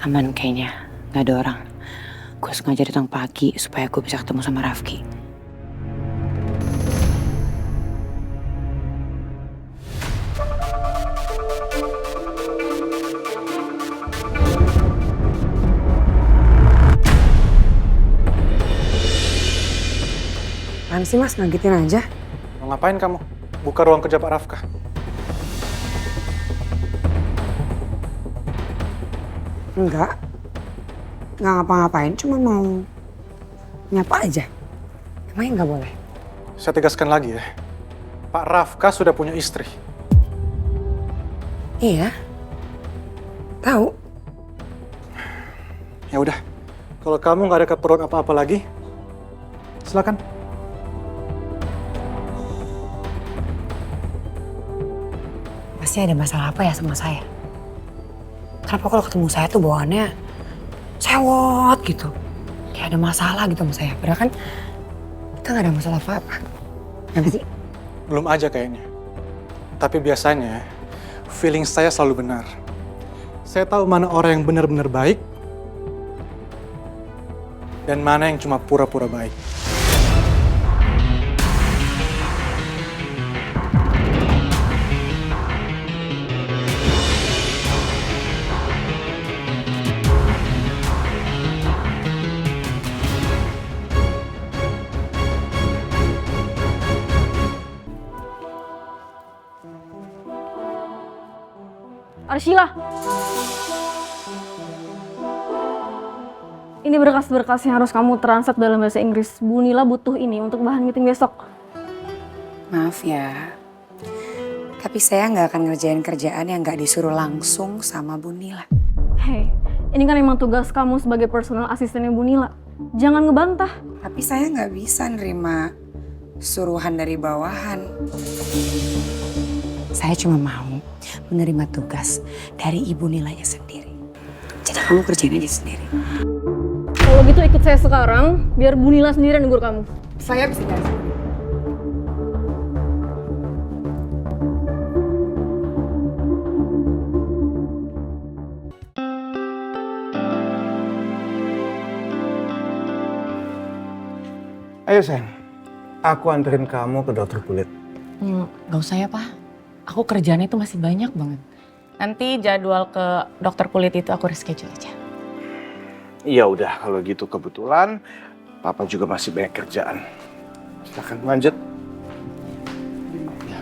Aman kayaknya, gak ada orang. Gue sengaja datang pagi supaya gue bisa ketemu sama Rafki. Apaan sih mas, ngagetin aja. Mau ngapain kamu? Buka ruang kerja Pak Rafka. Enggak ngapa-ngapain, cuma mau nyapa aja. Emangnya nggak boleh? Saya tegaskan lagi ya. Pak Rafka sudah punya istri. Iya. Tahu. Ya udah, kalau kamu nggak ada keperluan apa-apa lagi, silakan. Pasti ada masalah apa ya sama saya? Kenapa kalau ketemu saya tuh bawaannya sewot gitu? Kayak ada masalah gitu sama saya. Padahal kan kita nggak ada masalah apa-apa. Kenapa sih? Belum aja kayaknya. Tapi biasanya, feeling saya selalu benar. Saya tahu mana orang yang benar-benar baik, dan mana yang cuma pura-pura baik. Arsila. Ini berkas-berkas yang harus kamu translate dalam bahasa Inggris. Bu Nila butuh ini untuk bahan meeting besok. Maaf ya. Tapi saya nggak akan ngerjain kerjaan yang nggak disuruh langsung sama Bu Nila. Hei, ini kan emang tugas kamu sebagai personal asistennya Bu Nila. Jangan ngebantah. Tapi saya nggak bisa nerima suruhan dari bawahan. Saya cuma mau menerima tugas dari Ibu Nilanya sendiri. Jadi kamu kerjain aja sendiri. Kalau gitu ikut saya sekarang, biar Bu Nila sendiri yang negur kamu. Saya bisa jalan sendiri. Ayo sayang, aku anterin kamu ke dokter kulit. Gak usah ya Pak, aku kerjaannya itu masih banyak banget. Nanti jadwal ke dokter kulit itu aku reschedule aja. Iya udah, kalau gitu kebetulan Papa juga masih banyak kerjaan. Silakan lanjut. Ya.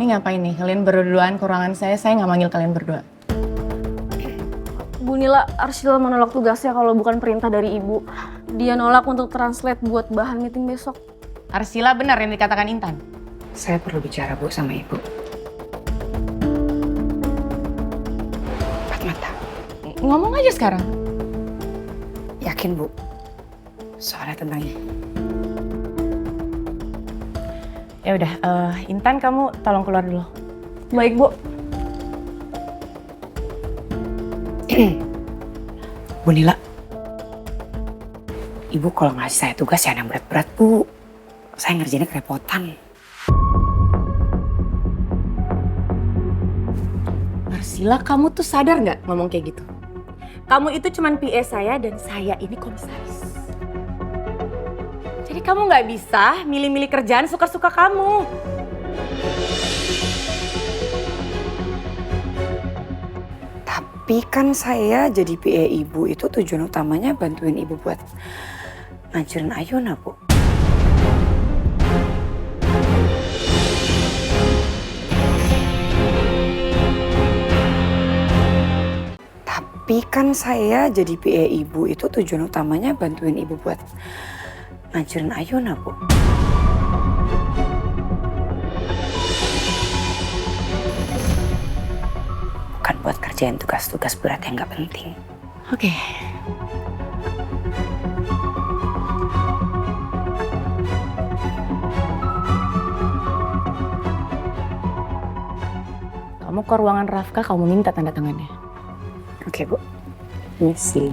Ini ngapain nih? Kalian berduaan ke ruangan saya nggak manggil kalian berdua. Bu Nila, Arsila menolak tugasnya kalau bukan perintah dari Ibu. Dia nolak untuk translate buat bahan meeting besok. Arsila benar yang dikatakan Intan? Saya perlu bicara Bu sama Ibu. Empat mata. Ngomong aja sekarang. Yakin Bu? Soalnya tentang ini. Ya udah, Intan kamu tolong keluar dulu. Baik, Bu. Bu Nila. Ibu kalau ngasih saya tugas ya yang berat-berat Bu. Saya ngerjainnya kerepotan. Arsila, kamu tuh sadar nggak ngomong kayak gitu? Kamu itu cuman PA saya dan saya ini komisaris. Jadi kamu nggak bisa milih-milih kerjaan suka-suka kamu. Tapi kan saya jadi PA Ibu itu tujuan utamanya bantuin Ibu buat ngancurin Ayuna Bu. Tapi kan saya jadi PA Ibu itu tujuan utamanya bantuin Ibu buat ngancurin Ayuna Bu. Bukan buat kerjain tugas-tugas berat yang gak penting. Oke. Kamu ke ruangan Rafka, kamu minta tanda tangannya. Oke Bu. Misi.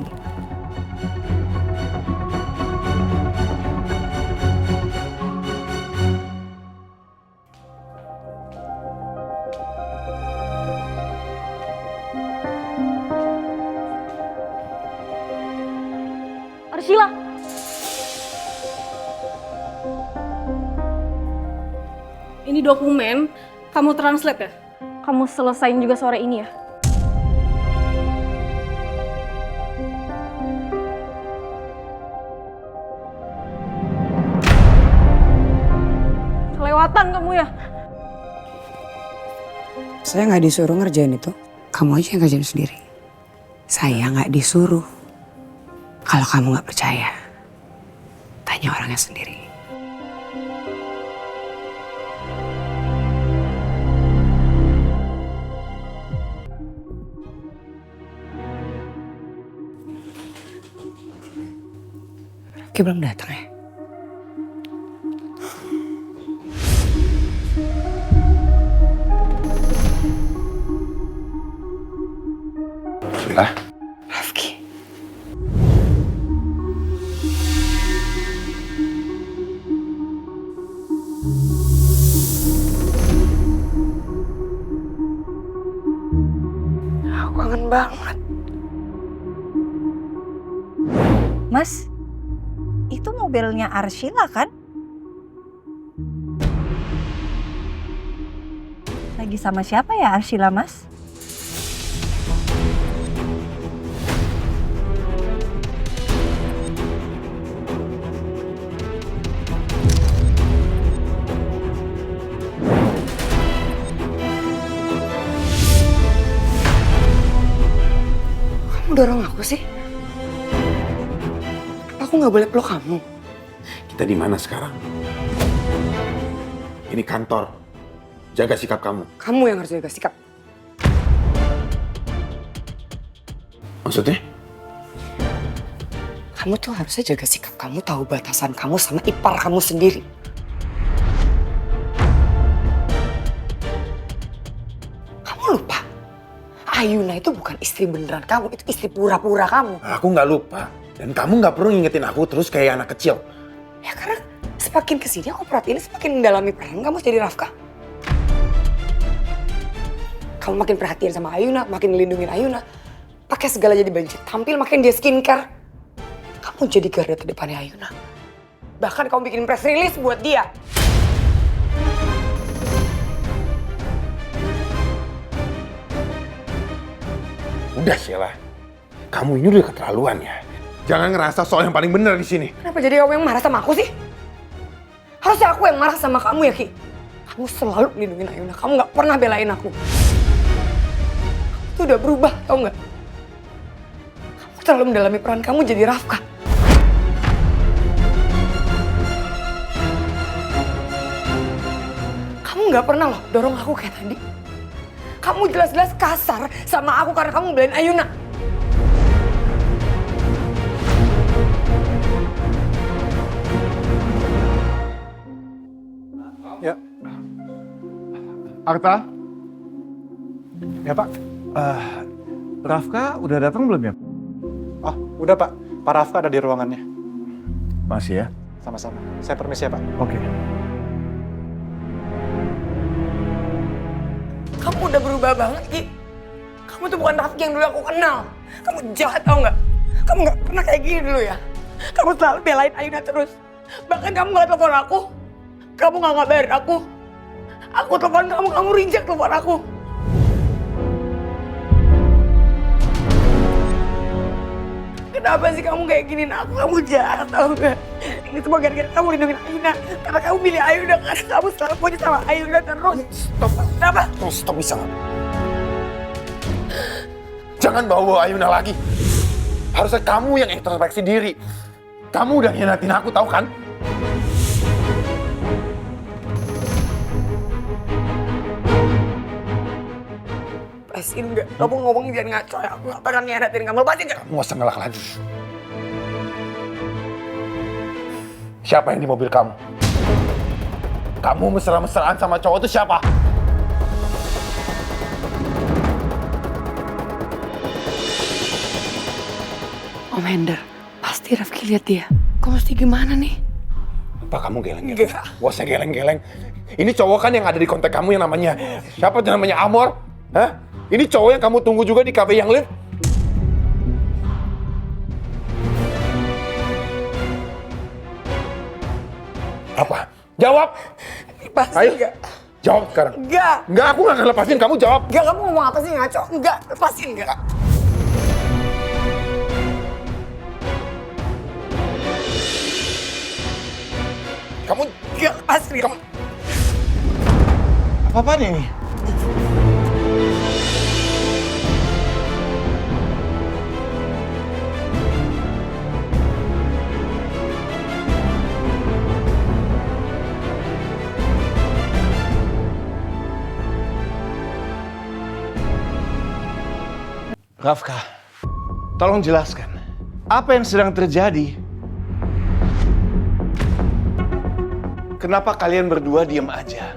Ini dokumen kamu translate ya? Kamu selesain juga sore ini ya? Kelewatan kamu ya? Saya nggak disuruh ngerjain itu. Kamu aja yang ngerjain sendiri. Saya nggak disuruh. Kalau kamu nggak percaya, tanya orangnya sendiri. Rifki belum datang ya? Lah, Rifki. Aku kangen banget. Mas, itu mobilnya Arshila kan? Lagi sama siapa ya Arshila, Mas? Kamu dorong aku sih? Aku nggak boleh peluk kamu. kita di mana sekarang? Ini kantor. Jaga sikap kamu. Kamu yang harus jaga sikap. Maksudnya? Kamu tuh harusnya jaga sikap kamu, tahu batasan kamu sama ipar kamu sendiri. Kamu lupa? Ayuna itu bukan istri beneran kamu, itu istri pura-pura kamu. Aku nggak lupa. Dan kamu nggak perlu ngingetin aku terus kayak anak kecil. Ya karena semakin kesini aku perhatiin semakin mendalami peran kamu jadi Rafka. Kamu makin perhatian sama Ayuna, makin ngelindungin Ayuna. Pakai segala jadi benci, tampil makin dia skincare. Kamu jadi garda terdepannya Ayuna. Bahkan kamu bikin press release buat dia. Udah Sheila, kamu ini udah keterlaluan ya. Jangan ngerasa soal yang paling benar di sini. Kenapa jadi kamu yang marah sama aku sih? Harusnya aku yang marah sama kamu ya Ki. Kamu selalu melindungi Ayuna, kamu gak pernah belain aku. Kamu tuh udah berubah, tau gak? Kamu terlalu mendalami peran kamu jadi Rafka. Kamu gak pernah loh dorong aku kayak tadi. Kamu jelas-jelas kasar sama aku karena kamu belain Ayuna. Ya, Arta? ya Pak. Rafka udah datang belum ya? Oh, udah Pak. Pak Rafka ada di ruangannya. Masih ya? Sama-sama. Saya permisi ya Pak. Oke. Kamu udah berubah banget, Ki. Kamu tuh bukan Rafki yang dulu aku kenal. Kamu jahat, tau nggak? Kamu nggak pernah kayak gini dulu ya. Kamu selalu belain Ayuna terus. Bahkan kamu nggak telepon aku. Kamu nggak ngabarin aku. Aku telepon kamu, kamu reject telepon aku. Kenapa sih kamu kayak giniin aku? Kamu jahat, tau nggak? Ini semua gara-gara kamu lindungin Ayuna. Karena kamu pilih Ayuna, karena kamu selalu punya sama Ayuna terus. Stop. Kenapa? Stop bisa nggak? Jangan bawa Ayuna lagi. Harusnya kamu yang introspeksi diri. Kamu udah hianatin aku, tahu kan? Lepasin nggak? Kamu ngomong jangan ngaco ya. Aku nggak pernah ngianatin kamu. Lepasin nggak? Kamu nggak usah ngelak lagi. Siapa yang di mobil kamu? Kamu mesra-mesraan sama cowok itu siapa? Om Hendar, pasti Rafki lihat dia. Kau mesti gimana nih? Apa kamu geleng-geleng? Gak usah geleng-geleng. Ini cowok kan yang ada di kontak kamu yang namanya... Siapa tuh namanya Amor? Hah? Ini cowok yang kamu tunggu juga di cafe yang live? Apa? Jawab! Lepasin Ayo. nggak? Jawab sekarang. Enggak. Enggak, aku nggak akan lepasin. Kamu jawab. Enggak, kamu ngomong apa sih ngaco? Enggak, lepasin enggak? Kamu Enggak, lepasin kamu. apa-apaan ini? Rafka, tolong jelaskan. Apa yang sedang terjadi? Kenapa kalian berdua diam aja?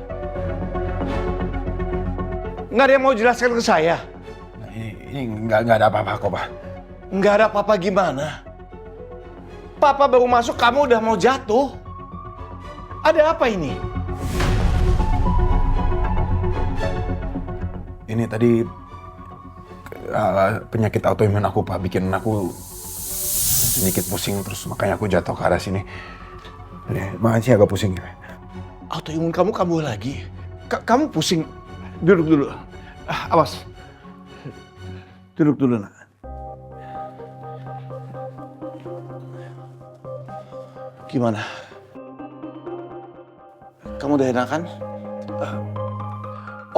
Nggak ada yang mau jelaskan ke saya? Ini nggak ada apa-apa kok, Pak. Nggak ada apa-apa gimana? Papa baru masuk, kamu udah mau jatuh. Ada apa ini? Ini tadi penyakit autoimun aku, Pak, bikin aku sedikit pusing, terus makanya aku jatuh ke arah sini. Makanya agak pusing. Autoimun kamu kambuh lagi. Kamu pusing. Duduk dulu. Awas. Duduk dulu, nak. Gimana? Kamu udah enakan?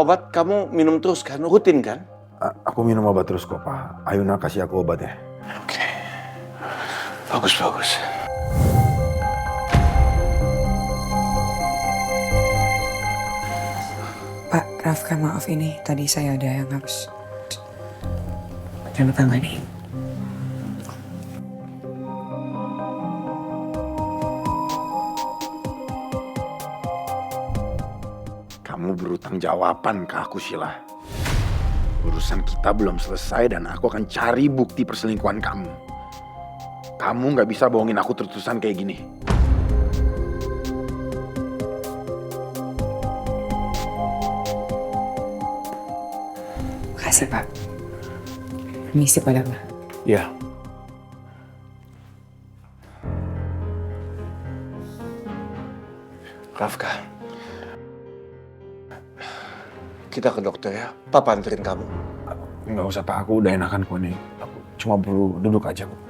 Obat kamu minum terus kan? Rutin kan? Aku minum obat terus kok, Pak. Ayuna kasih aku obat ya. Oke. Bagus, bagus. Pak, Rafka, maaf ini tadi saya ada yang harus tanda tangani. Kamu berutang jawaban ke aku, Sheila. Urusan kita belum selesai dan aku akan cari bukti perselingkuhan kamu. Kamu nggak bisa bohongin aku terus-terusan kayak gini. Makasih, Pak. Permisi, Pak Dharma. Ya. Rafka. Kita ke dokter ya. Papa anterin kamu. Nggak usah, Pak. Aku udah enakan kok nih. Aku cuma perlu duduk aja kok.